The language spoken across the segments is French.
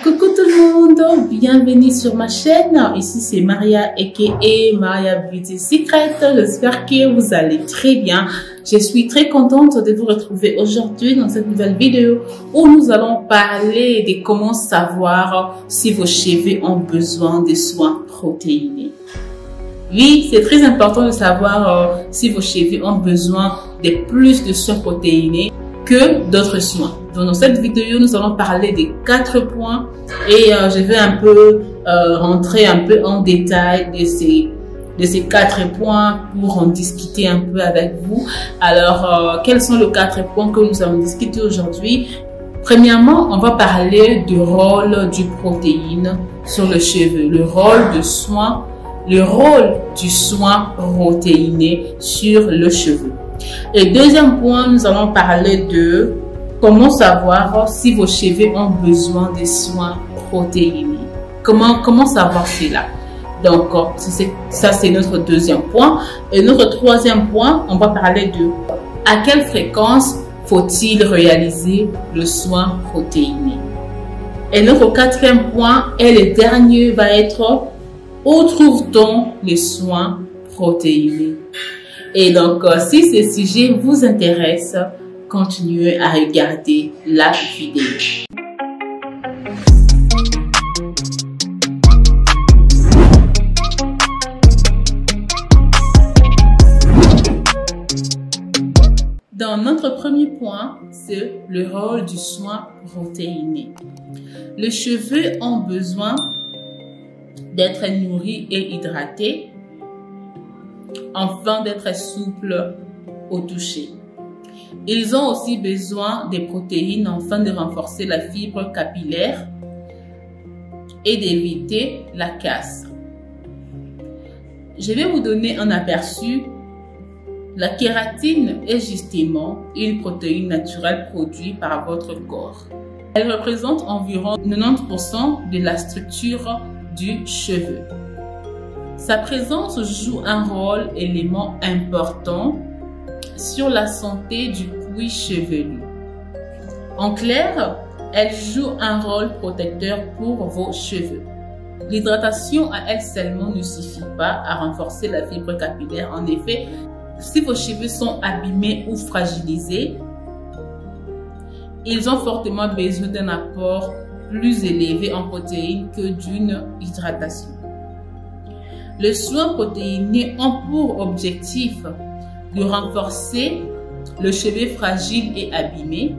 Coucou tout le monde, bienvenue sur ma chaîne. Ici c'est Maria aka Maria Beauty Secret. J'espère que vous allez très bien. Je suis très contente de vous retrouver aujourd'hui dans cette nouvelle vidéo où nous allons parler de comment savoir si vos cheveux ont besoin de soins protéinés. Oui, c'est très important de savoir si vos cheveux ont besoin de plus de soins protéinés que d'autres soins. Donc, dans cette vidéo, nous allons parler des 4 points et je vais un peu rentrer un peu en détail de ces 4 points pour en discuter un peu avec vous. Alors, quels sont les 4 points que nous allons discuter aujourd'hui? Premièrement, on va parler du rôle du protéine sur le cheveu, le rôle du soin protéiné sur le cheveu. Et deuxième point, nous allons parler de comment savoir si vos cheveux ont besoin de soins protéinés. Comment savoir cela? Donc, ça c'est notre deuxième point. Et notre troisième point, on va parler de à quelle fréquence faut-il réaliser le soin protéiné. Et notre quatrième point et le dernier va être où trouve-t-on les soins protéinés? Et donc, si ce sujet vous intéresse, continuez à regarder la vidéo. Dans notre premier point, c'est le rôle du soin protéiné. Les cheveux ont besoin d'être nourris et hydratés, afin d'être souples au toucher. Ils ont aussi besoin des protéines afin de renforcer la fibre capillaire et d'éviter la casse. Je vais vous donner un aperçu. La kératine est justement une protéine naturelle produite par votre corps. Elle représente environ 90% de la structure du cheveu. Sa présence joue un élément important sur la santé du cuir chevelu. En clair, elle joue un rôle protecteur pour vos cheveux. L'hydratation à elle seulement ne suffit pas à renforcer la fibre capillaire. En effet, si vos cheveux sont abîmés ou fragilisés, ils ont fortement besoin d'un apport plus élevé en protéines que d'une hydratation. Les soins protéinés ont pour objectif de renforcer le cheveu fragile et abîmé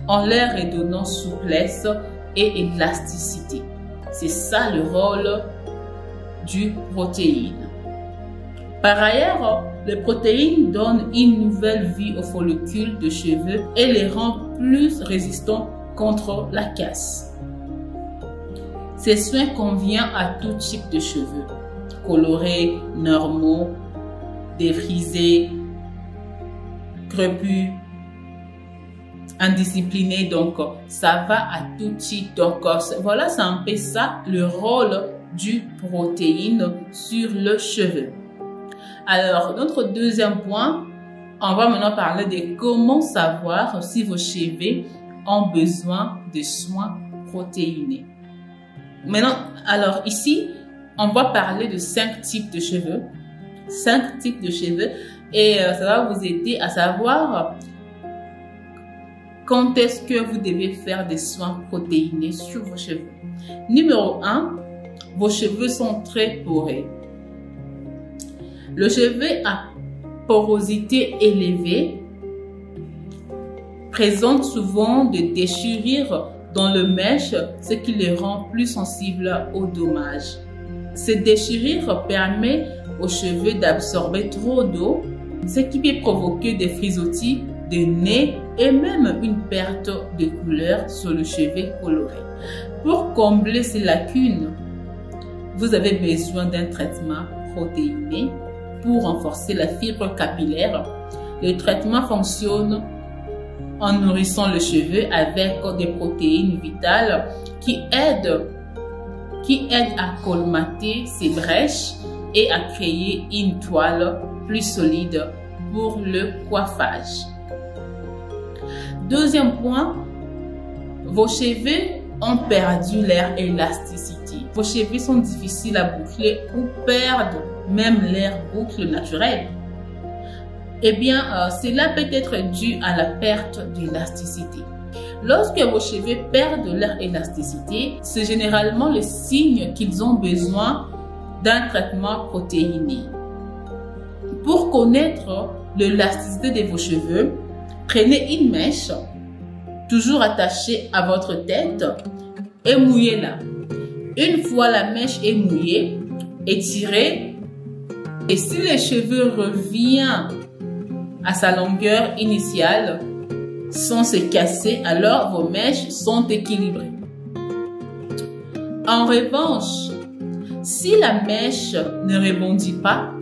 en leur redonnant souplesse et élasticité. C'est ça le rôle du protéine. Par ailleurs, les protéines donnent une nouvelle vie aux follicules de cheveux et les rendent plus résistants contre la casse. Ces soins conviennent à tout type de cheveux, colorés, normaux, défrisés, crépus, indisciplinés. Donc, ça va à tout type. Donc, voilà, c'est un peu ça le rôle du protéine sur le cheveu. Alors, notre deuxième point, on va maintenant parler de comment savoir si vos cheveux ont besoin de soins protéinés. Maintenant, alors ici, on va parler de 5 types de cheveux. 5 types de cheveux. Et ça va vous aider à savoir quand est-ce que vous devez faire des soins protéinés sur vos cheveux. Numéro 1, vos cheveux sont très poreux. Le cheveu à porosité élevée présente souvent des déchirures dans le mèche, ce qui les rend plus sensibles aux dommages. Ces déchirures permettent aux cheveux d'absorber trop d'eau, ce qui peut provoquer des frisottis, des nez et même une perte de couleur sur le cheveu coloré. Pour combler ces lacunes, vous avez besoin d'un traitement protéiné pour renforcer la fibre capillaire. Le traitement fonctionne en nourrissant le cheveu avec des protéines vitales qui aident à colmater ces brèches et à créer une toile plus solide pour le coiffage. Deuxième point, vos cheveux ont perdu leur élasticité. Vos cheveux sont difficiles à boucler ou perdent même leur boucle naturelle. Eh bien, cela peut être dû à la perte d'élasticité. Lorsque vos cheveux perdent leur élasticité, c'est généralement le signe qu'ils ont besoin d'un traitement protéiné. Pour connaître l'élasticité de vos cheveux, prenez une mèche, toujours attachée à votre tête, et mouillez-la. Une fois la mèche est mouillée, étirez, et si les cheveux reviennent à sa longueur initiale, sans se casser, alors vos mèches sont équilibrées. En revanche, si la mèche ne rebondit pas,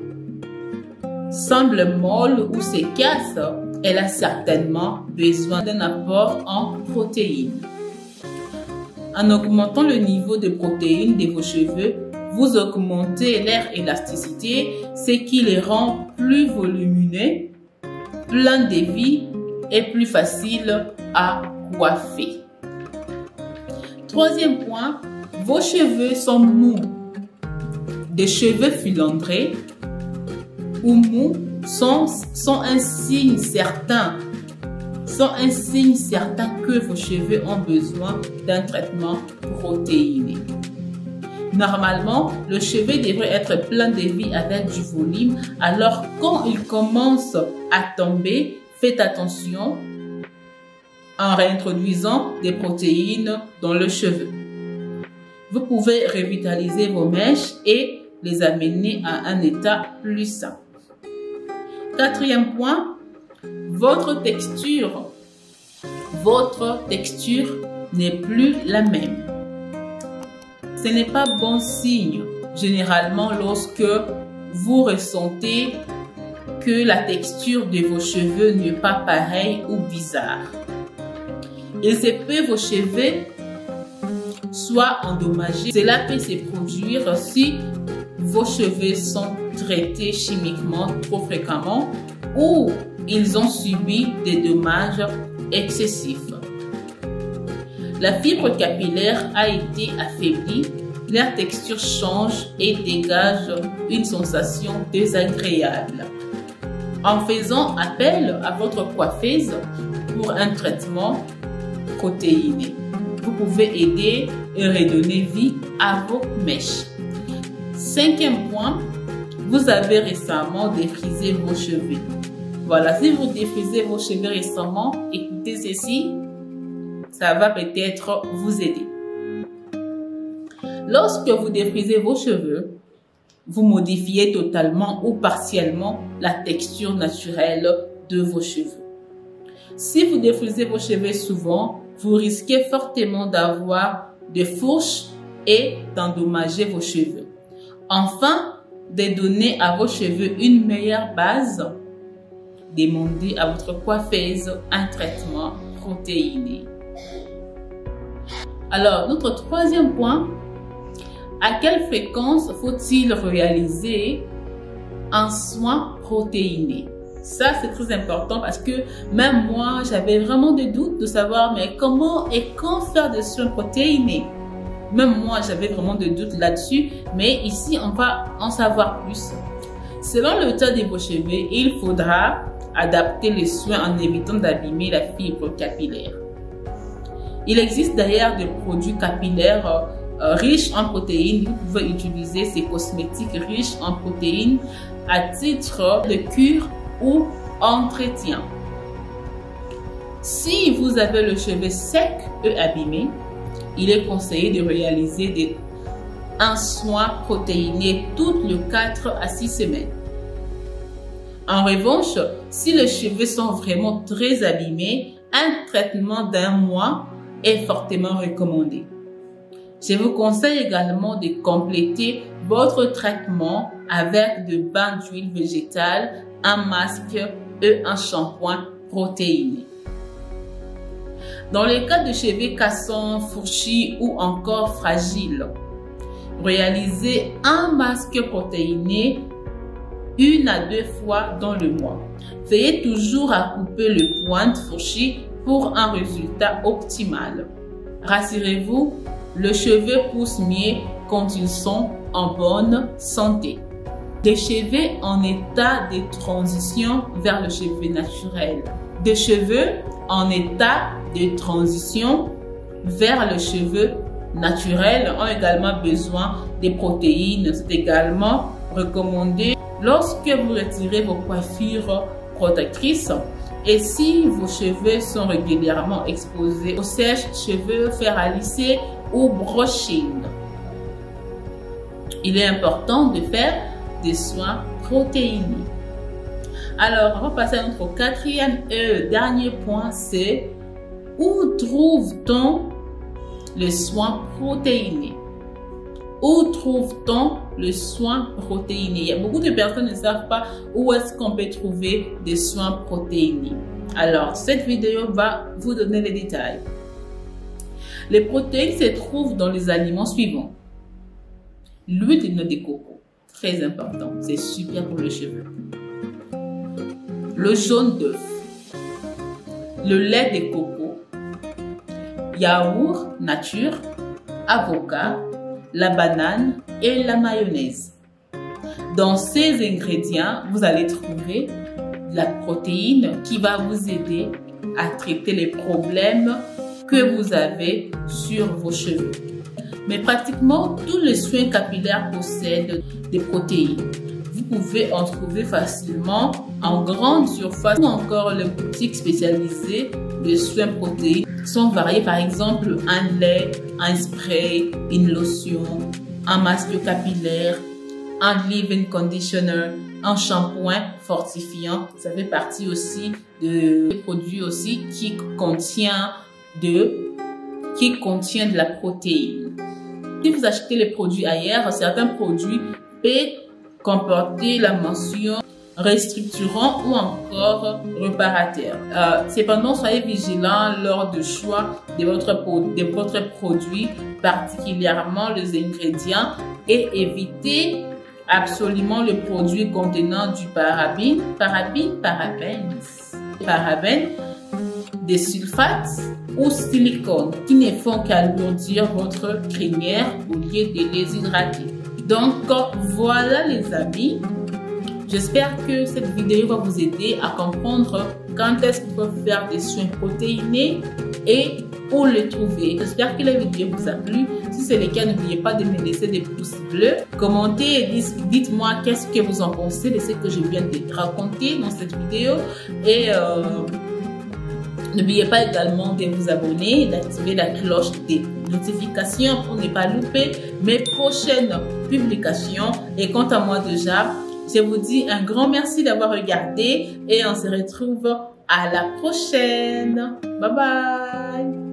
semble molle ou se casse, elle a certainement besoin d'un apport en protéines. En augmentant le niveau de protéines de vos cheveux, vous augmentez leur élasticité, ce qui les rend plus volumineux, plein de vie et plus facile à coiffer. Troisième point, vos cheveux sont mous. Des cheveux filandrés ou mous sont un signe certain que vos cheveux ont besoin d'un traitement protéiné. Normalement, le cheveu devrait être plein de vie avec du volume, alors quand il commence à tomber, faites attention en réintroduisant des protéines dans le cheveu. Vous pouvez revitaliser vos mèches et les amener à un état plus sain. Quatrième point, votre texture n'est plus la même. Ce n'est pas bon signe, généralement lorsque vous ressentez que la texture de vos cheveux n'est pas pareille ou bizarre. Il se peut que vos cheveux soient endommagés. Cela peut se produire si vos cheveux sont traités chimiquement trop fréquemment ou ils ont subi des dommages excessifs. La fibre capillaire a été affaiblie, leur texture change et dégage une sensation désagréable. En faisant appel à votre coiffeuse pour un traitement protéiné, vous pouvez aider et redonner vie à vos mèches. Cinquième point, vous avez récemment défrisé vos cheveux. Voilà, si vous défrisez vos cheveux récemment, écoutez ceci, ça va peut-être vous aider. Lorsque vous défrisez vos cheveux, vous modifiez totalement ou partiellement la texture naturelle de vos cheveux. Si vous défrisez vos cheveux souvent, vous risquez fortement d'avoir des fourches et d'endommager vos cheveux. Enfin, de donner à vos cheveux une meilleure base, demandez à votre coiffeuse un traitement protéiné. Alors, notre troisième point, à quelle fréquence faut-il réaliser un soin protéiné? Ça, c'est très important parce que même moi, j'avais vraiment des doutes de savoir mais comment et quand faire des soins protéinés. Même moi, j'avais vraiment des doutes là-dessus, mais ici, on va en savoir plus. Selon le tas de vos cheveux, il faudra adapter les soins en évitant d'abîmer la fibre capillaire. Il existe d'ailleurs des produits capillaires riches en protéines. Vous pouvez utiliser ces cosmétiques riches en protéines à titre de cure ou entretien. Si vous avez le cheveu sec et abîmé, il est conseillé de réaliser un soin protéiné toutes les 4 à 6 semaines. En revanche, si les cheveux sont vraiment très abîmés, un traitement d'1 mois est fortement recommandé. Je vous conseille également de compléter votre traitement avec de bains d'huile végétale, un masque et un shampoing protéiné. Dans les cas de cheveux cassants, fourchis ou encore fragiles, réalisez un masque protéiné 1 à 2 fois dans le mois. Veillez toujours à couper les pointes fourchies pour un résultat optimal. Rassurez-vous, les cheveux poussent mieux quand ils sont en bonne santé. Des cheveux en état de transition vers le cheveu naturel. Des cheveux en état de transition vers le cheveu naturel ont également besoin de protéines. C'est également recommandé lorsque vous retirez vos coiffures protectrices et si vos cheveux sont régulièrement exposés au sèche-cheveux, fer à lisser ou brushing. Il est important de faire des soins protéinés. Alors, on va passer à notre quatrième et dernier point, c'est où trouve-t-on le soin protéiné? Où trouve-t-on le soin protéiné? Il y a beaucoup de personnes qui ne savent pas où est-ce qu'on peut trouver des soins protéinés. Alors, cette vidéo va vous donner les détails. Les protéines se trouvent dans les aliments suivants. L'huile de noix de coco, très important, c'est super pour les cheveux. Le jaune d'œuf, le lait de coco, yaourt nature, avocat, la banane et la mayonnaise. Dans ces ingrédients, vous allez trouver la protéine qui va vous aider à traiter les problèmes que vous avez sur vos cheveux. Mais pratiquement tous les soins capillaires possèdent des protéines. Vous pouvez en trouver facilement en grande surface ou encore les boutiques spécialisées de soins protéines sont variés, par exemple un lait, un spray, une lotion, un masque capillaire, un leave-in conditioner, un shampoing fortifiant. Ça fait partie aussi de produits aussi qui contient de la protéine. Si vous achetez les produits ailleurs, certains produits peuvent comporter la mention restructurant ou encore réparateur. Cependant, soyez vigilant lors du choix de votre produit, particulièrement les ingrédients, et évitez absolument le produit contenant du parabène, des sulfates ou silicone qui ne font qu'alourdir votre crinière au lieu de les hydrater. Donc voilà les amis, j'espère que cette vidéo va vous aider à comprendre quand est-ce qu'on peut faire des soins protéinés et où les trouver. J'espère que la vidéo vous a plu. Si c'est le cas, n'oubliez pas de me laisser des pouces bleus. Commentez et dites-moi qu'est-ce que vous en pensez de ce que je viens de raconter dans cette vidéo. Et n'oubliez pas également de vous abonner et d'activer la cloche des notifications pour ne pas louper mes prochaines publications. Et quant à moi déjà, je vous dis un grand merci d'avoir regardé et on se retrouve à la prochaine. Bye bye.